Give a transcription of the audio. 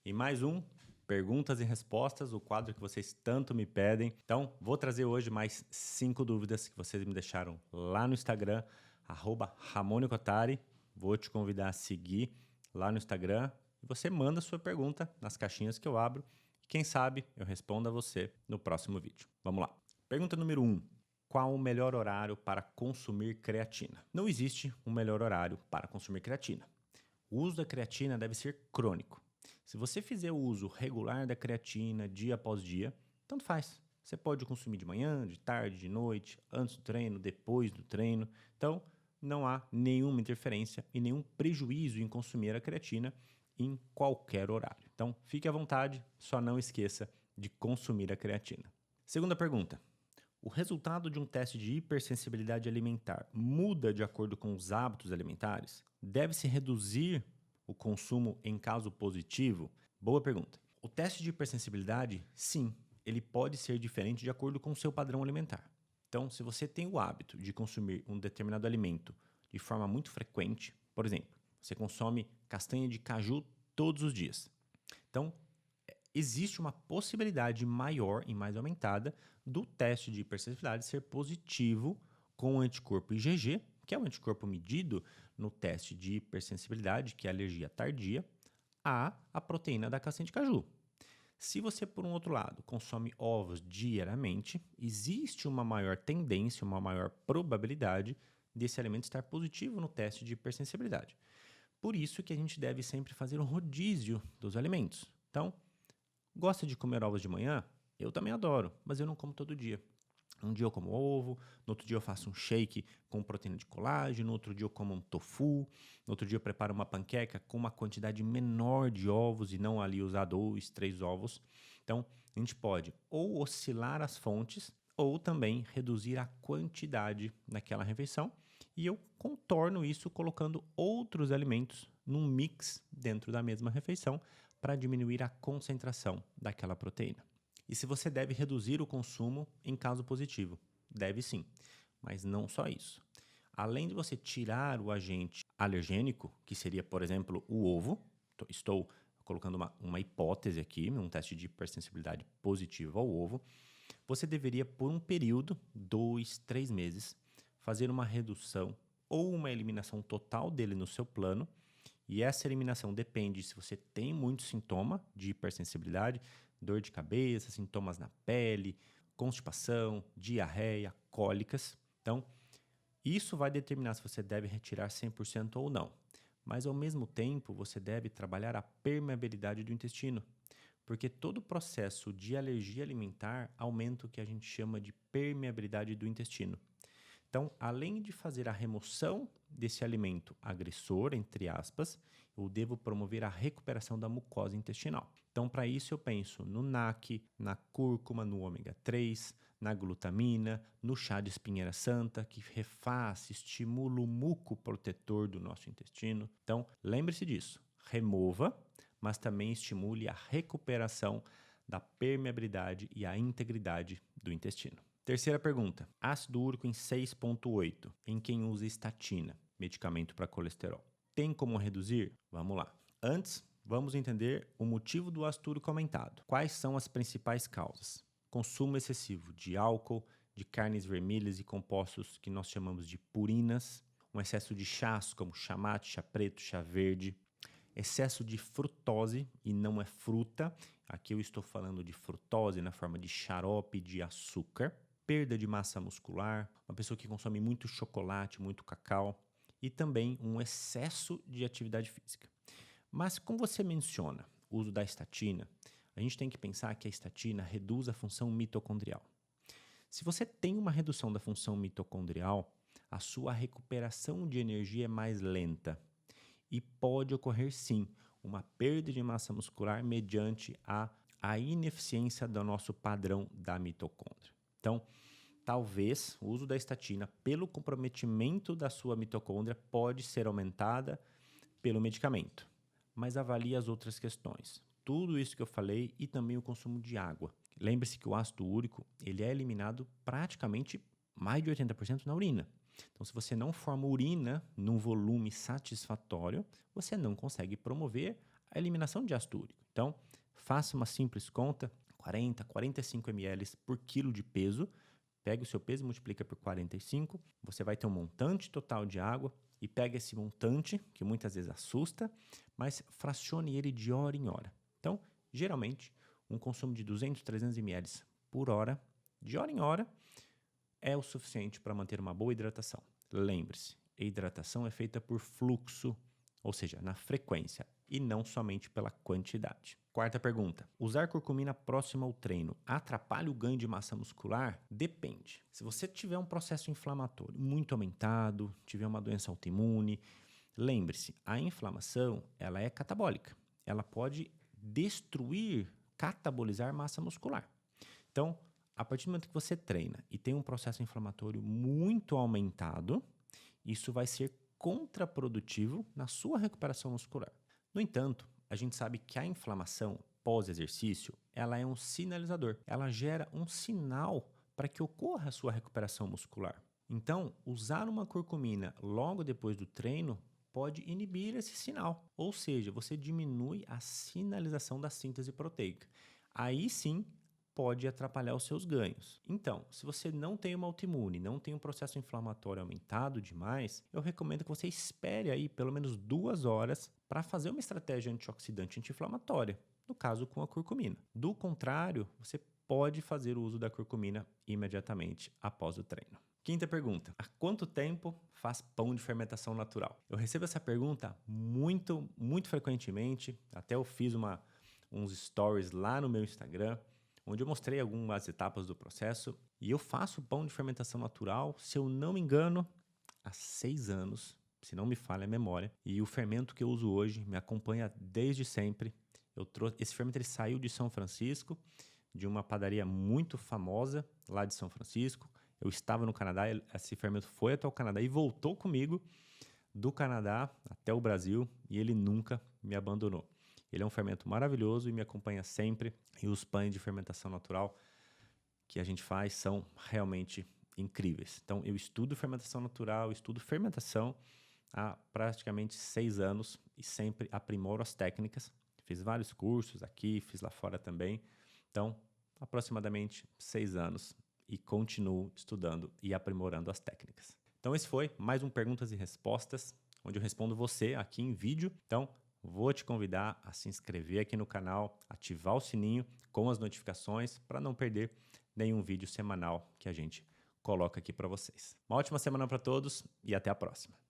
em mais um Perguntas e Respostas, o quadro que vocês tanto me pedem. Então, vou trazer hoje mais 5 dúvidas que vocês me deixaram lá no Instagram, @RamoniCottari. Vou te convidar a seguir lá no Instagram e você manda sua pergunta nas caixinhas que eu abro e quem sabe eu respondo a você no próximo vídeo. Vamos lá. Pergunta número 1. Qual o melhor horário para consumir creatina? Não existe um melhor horário para consumir creatina. O uso da creatina deve ser crônico. Se você fizer o uso regular da creatina dia após dia, tanto faz. Você pode consumir de manhã, de tarde, de noite, antes do treino, depois do treino. Então, não há nenhuma interferência e nenhum prejuízo em consumir a creatina em qualquer horário. Então, fique à vontade, só não esqueça de consumir a creatina. Segunda pergunta. O resultado de um teste de hipersensibilidade alimentar muda de acordo com os hábitos alimentares? Deve-se reduzir o consumo em caso positivo? Boa pergunta. O teste de hipersensibilidade, sim, ele pode ser diferente de acordo com o seu padrão alimentar. Então, se você tem o hábito de consumir um determinado alimento de forma muito frequente, por exemplo, você consome castanha de caju todos os dias. Então, existe uma possibilidade maior e mais aumentada do teste de hipersensibilidade ser positivo com o anticorpo IgG, que é o anticorpo medido no teste de hipersensibilidade, que é alergia tardia, a proteína da castanha de caju. Se você, por um outro lado, consome ovos diariamente, existe uma maior tendência, uma maior probabilidade desse alimento estar positivo no teste de hipersensibilidade. Por isso que a gente deve sempre fazer um rodízio dos alimentos. Então, gosta de comer ovos de manhã? Eu também adoro, mas eu não como todo dia. Um dia eu como ovo, no outro dia eu faço um shake com proteína de colágeno, no outro dia eu como um tofu, no outro dia eu preparo uma panqueca com uma quantidade menor de ovos e não ali usar 2, 3 ovos. Então, a gente pode ou oscilar as fontes ou também reduzir a quantidade naquela refeição e eu contorno isso colocando outros alimentos num mix dentro da mesma refeição para diminuir a concentração daquela proteína. E se você deve reduzir o consumo em caso positivo? Deve sim, mas não só isso. Além de você tirar o agente alergênico, que seria, por exemplo, o ovo, estou colocando uma hipótese aqui, um teste de hipersensibilidade positivo ao ovo, você deveria, por um período, 2, 3 meses, fazer uma redução ou uma eliminação total dele no seu plano. E essa eliminação depende se você tem muito sintoma de hipersensibilidade, dor de cabeça, sintomas na pele, constipação, diarreia, cólicas. Então, isso vai determinar se você deve retirar 100% ou não. Mas, ao mesmo tempo, você deve trabalhar a permeabilidade do intestino, porque todo o processo de alergia alimentar aumenta o que a gente chama de permeabilidade do intestino. Então, além de fazer a remoção desse alimento agressor, entre aspas, eu devo promover a recuperação da mucosa intestinal. Então, para isso eu penso no NAC, na cúrcuma, no ômega 3, na glutamina, no chá de espinheira santa, que refaz, estimula o muco protetor do nosso intestino. Então, lembre-se disso, remova, mas também estimule a recuperação da permeabilidade e a integridade do intestino. Terceira pergunta. Ácido úrico em 6,8 em quem usa estatina, medicamento para colesterol. Tem como reduzir? Vamos lá. Antes, vamos entender o motivo do ácido úrico aumentado. Quais são as principais causas? Consumo excessivo de álcool, de carnes vermelhas e compostos que nós chamamos de purinas, um excesso de chás como chá mate, chá preto, chá verde, excesso de frutose, e não é fruta, aqui eu estou falando de frutose na forma de xarope de açúcar, perda de massa muscular, uma pessoa que consome muito chocolate, muito cacau e também um excesso de atividade física. Mas como você menciona o uso da estatina, a gente tem que pensar que a estatina reduz a função mitocondrial. Se você tem uma redução da função mitocondrial, a sua recuperação de energia é mais lenta e pode ocorrer sim uma perda de massa muscular mediante a ineficiência do nosso padrão da mitocôndria. Então, talvez o uso da estatina, pelo comprometimento da sua mitocôndria, pode ser aumentada pelo medicamento. Mas avalie as outras questões. Tudo isso que eu falei e também o consumo de água. Lembre-se que o ácido úrico ele é eliminado praticamente mais de 80% na urina. Então, se você não forma urina num volume satisfatório, você não consegue promover a eliminação de ácido úrico. Então, faça uma simples conta, 40, 45 ml por quilo de peso. Pega o seu peso e multiplica por 45, você vai ter um montante total de água e pega esse montante, que muitas vezes assusta, mas fracione ele de hora em hora. Então, geralmente, um consumo de 200, 300 ml por hora, de hora em hora, é o suficiente para manter uma boa hidratação. Lembre-se, a hidratação é feita por fluxo, ou seja, na frequência, e não somente pela quantidade. Quarta pergunta. Usar curcumina próximo ao treino atrapalha o ganho de massa muscular? Depende. Se você tiver um processo inflamatório muito aumentado, tiver uma doença autoimune, lembre-se, a inflamação ela é catabólica. Ela pode destruir, catabolizar massa muscular. Então, a partir do momento que você treina e tem um processo inflamatório muito aumentado, isso vai ser contraprodutivo na sua recuperação muscular. No entanto, a gente sabe que a inflamação pós-exercício, ela é um sinalizador. Ela gera um sinal para que ocorra a sua recuperação muscular. Então, usar uma curcumina logo depois do treino pode inibir esse sinal. Ou seja, você diminui a sinalização da síntese proteica. Aí sim, pode atrapalhar os seus ganhos. Então, se você não tem uma autoimune, não tem um processo inflamatório aumentado demais, eu recomendo que você espere aí pelo menos 2 horas para fazer uma estratégia antioxidante anti-inflamatória, no caso com a curcumina. Do contrário, você pode fazer o uso da curcumina imediatamente após o treino. Quinta pergunta. Há quanto tempo faz pão de fermentação natural? Eu recebo essa pergunta muito frequentemente. Até eu fiz uns stories lá no meu Instagram, onde eu mostrei algumas etapas do processo. E eu faço pão de fermentação natural, se eu não me engano, há 6 anos, se não me falha a memória. E o fermento que eu uso hoje me acompanha desde sempre. Esse fermento ele saiu de São Francisco, de uma padaria muito famosa lá de São Francisco. Eu estava no Canadá, esse fermento foi até o Canadá e voltou comigo do Canadá até o Brasil e ele nunca me abandonou. Ele é um fermento maravilhoso e me acompanha sempre. E os pães de fermentação natural que a gente faz são realmente incríveis. Então, eu estudo fermentação natural, estudo fermentação há praticamente 6 anos e sempre aprimoro as técnicas. Fiz vários cursos aqui, fiz lá fora também. Então, aproximadamente 6 anos e continuo estudando e aprimorando as técnicas. Então, esse foi mais um Perguntas e Respostas, onde eu respondo você aqui em vídeo. Então, vou te convidar a se inscrever aqui no canal, ativar o sininho com as notificações para não perder nenhum vídeo semanal que a gente coloca aqui para vocês. Uma ótima semana para todos e até a próxima.